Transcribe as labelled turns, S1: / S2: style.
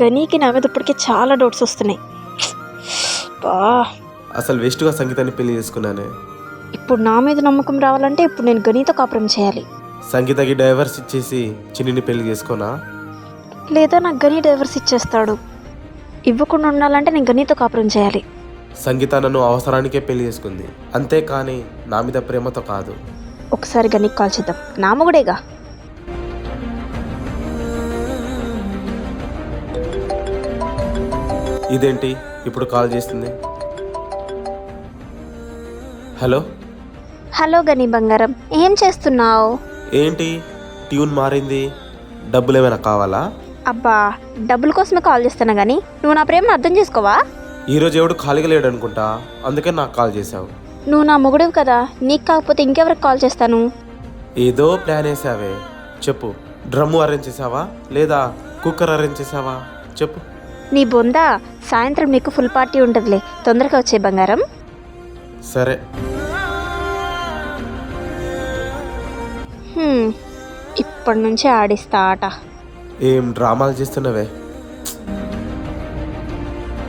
S1: గనీకి నా మీద ఇప్పటికే చాలా డౌట్స్ వస్తున్నాయి. బా
S2: అసలు వేస్ట్గా సంగీతాన్ని పెళ్లి చేసుకున్నానే.
S1: ఇప్పుడు నా మీద నమ్మకం రావాలంటే ఇప్పుడు నేను గనీతో కాపురం చేయాలి.
S2: సంగీతకి డైవర్స్ ఇచ్చేసి చిన్నిని పెళ్లి చేసుకోనా?
S1: లేదా నాకు గనీ డైవర్స్ ఇచ్చేస్తాడు. ఇవ్వకుండా ఉండాలంటే నేను గనీతో కాపురం చేయాలి.
S2: సంగీత నన్ను అవసరానికే పెళ్లి చేసుకుంది, అంతేకాని నా మీద ప్రేమతో కాదు.
S1: ఒకసారి గనీకి కాల్ చేద్దాం, నా మొగుడేగా.
S2: ఇదేంటి ఇప్పుడు కాల్ చేస్తుంది? హలో
S1: హలో గనీ బంగారం, ఏం చేస్తున్నావు?
S2: ఏంటి ట్యూన్ మారింది? డబ్బులు ఏమైనా కావాలా?
S1: అబ్బా, డబ్బుల కోసమే కాల్ చేస్తున్నా కానీ నువ్వు నా ప్రేమను అర్థం చేసుకోవా?
S2: ఈరోజు ఎవడు ఖాళీగా లేడు అనుకుంటా, అందుకే నాకు కాల్ చేసావు.
S1: నువ్వు నా మొగుడివి కదా, నీకు కాకపోతే ఇంకెవరికి కాల్ చేస్తాను?
S2: ఏదో ప్లాన్ వేసావే, చెప్పు. డ్రమ్ము అరేంజ్ చేసావా లేదా కుక్కర్ అరేంజ్ చేసావా? చెప్పు.
S1: నీ బొందా, సాయంత్రం నీకు ఫుల్ పార్టీ ఉంటుందిలే, తొందరగా వచ్చే బంగారం.
S2: సరే.
S1: ఇప్పటి నుంచే ఆడిస్తా ఆట.
S2: ఏం డ్రామాలు చేస్తున్నావే?